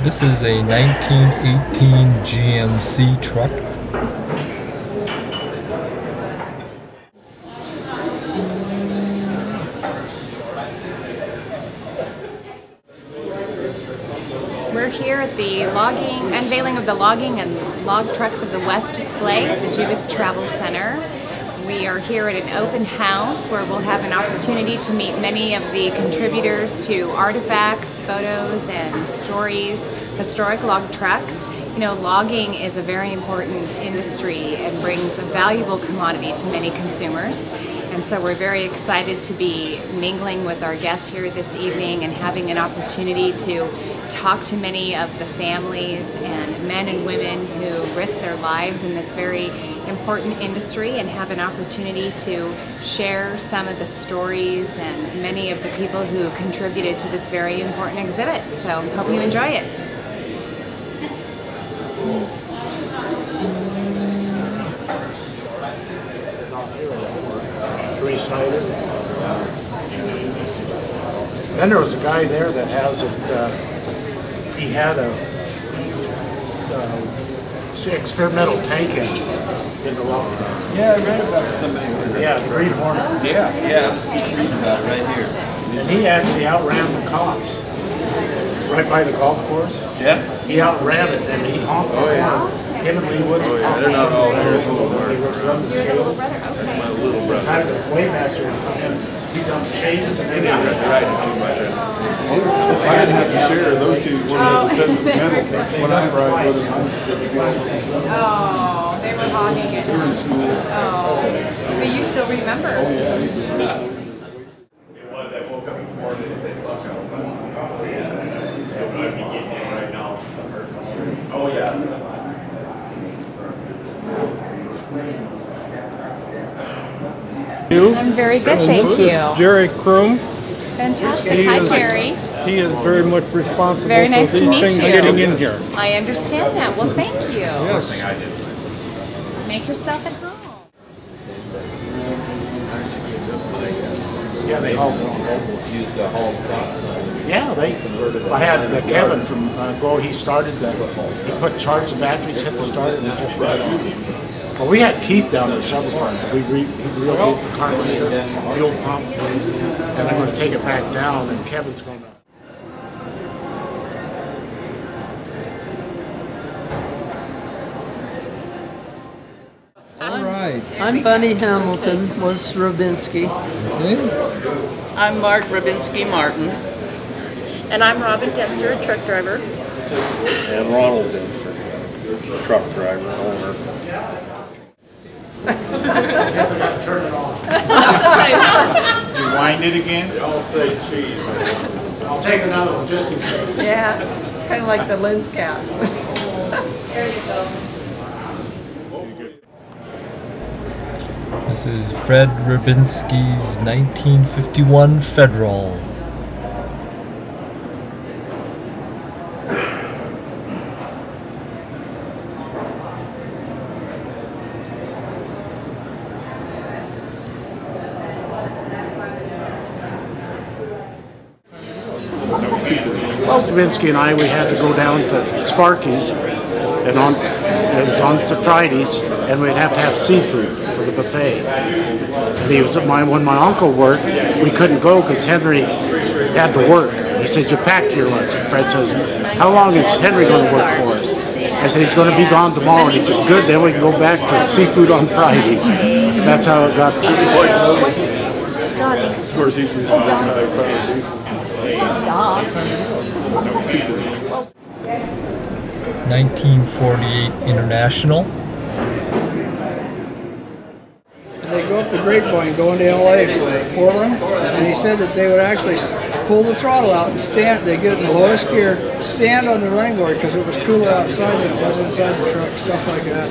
This is a 1918 GMC truck. We're here at the unveiling of the logging and log trucks of the West display at the Jubitz Travel Center. We are here at an open house where we'll have an opportunity to meet many of the contributors to artifacts, photos, and stories, historic log trucks. You know, logging is a very important industry and brings a valuable commodity to many consumers. And so we're very excited to be mingling with our guests here this evening and having an opportunity to talk to many of the families and men and women who risk their lives in this very important industry and have an opportunity to share some of the stories and many of the people who contributed to this very important exhibit. So hope you enjoy it. Then there was a guy there that has it, he had a experimental tank engine in the log. Yeah, I read about somebody. Yeah, the Green Hornet. Yeah, yes, reading about it right here. And he actually outran the cops right by the golf course. Yeah? He outran it and he honked the horn. Him and Lee Woods. Oh, yeah, they're not all there. They would run the scales. That's my little brother. Kind of the weighmaster would come in, he done the changes and They didn't have to ride it too much. I didn't have to share. Those two wanted to send the medal. When I ride with them, Oh, they were hogging it. they were in school. Oh, but you still remember. Oh, yeah, I used to do that. Oh, yeah. I'm very good, thank This you. is Jerry Kroom. Fantastic. Hi, Jerry. He is very much responsible Very nice for to these meet things you. getting in here. I understand that. Well, thank you. Yes. Make yourself at home. Yeah, they hauled. Yeah, I had Kevin from he started he charged the batteries, hit the starter, and it took right off. Well, we had Keith down there several times. He rebuilt the carburetor, fuel pump, and I'm going to take it back down, and Kevin's going to. All right. I'm Bunny Hamilton, was Rubinsky. I'm Mark Rubinsky Martin. And I'm Robin Denser, a truck driver. And Ronald Denser, truck driver, owner. I guess I got to turn it off. Did you wind it again? I'll say cheese. I'll take another one just in case. Yeah, it's kind of like the lens cap. There you go. This is Fred Rubinsky's 1951 Federal. Well, Vinsky and I, we had to go down to Sparky's, and it was on Fridays, and we'd have to have seafood for the buffet. And when my uncle worked, we couldn't go because Henry had to work. He said, "You pack your lunch." And Fred says, "How long is Henry going to work for us?" I said, "He's going to be gone tomorrow." And he said, "Good, then we can go back to seafood on Fridays." That's how it got. Of course, he's used to run out of 1948 International. They go up the grapevine going to LA for a forum, and he said that they would actually pull the throttle out and stand, they get it in the lowest gear, stand on the running board because it was cooler outside than it was inside the truck, stuff like that.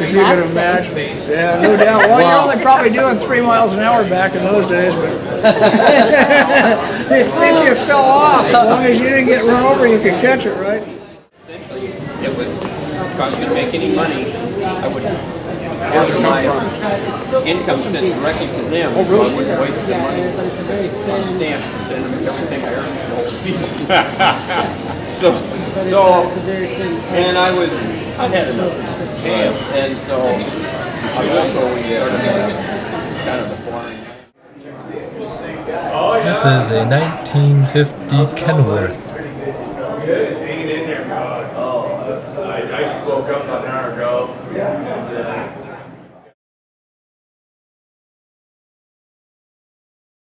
If you can imagine. Yeah, no doubt. Well, you're only probably doing 3 miles an hour back in those days, but if you fell off, as long as you didn't get run over, you could catch it, right? Essentially, it was, if I was going to make any money, I would have my income sent directly to them. Oh, really? I wouldn't waste the money on stamps and send them everything I earned. And I had enough camp, and so I also kind of a boring. This is a 1950 Kenworth. Good, hanging in there, God. I just woke up about an hour ago.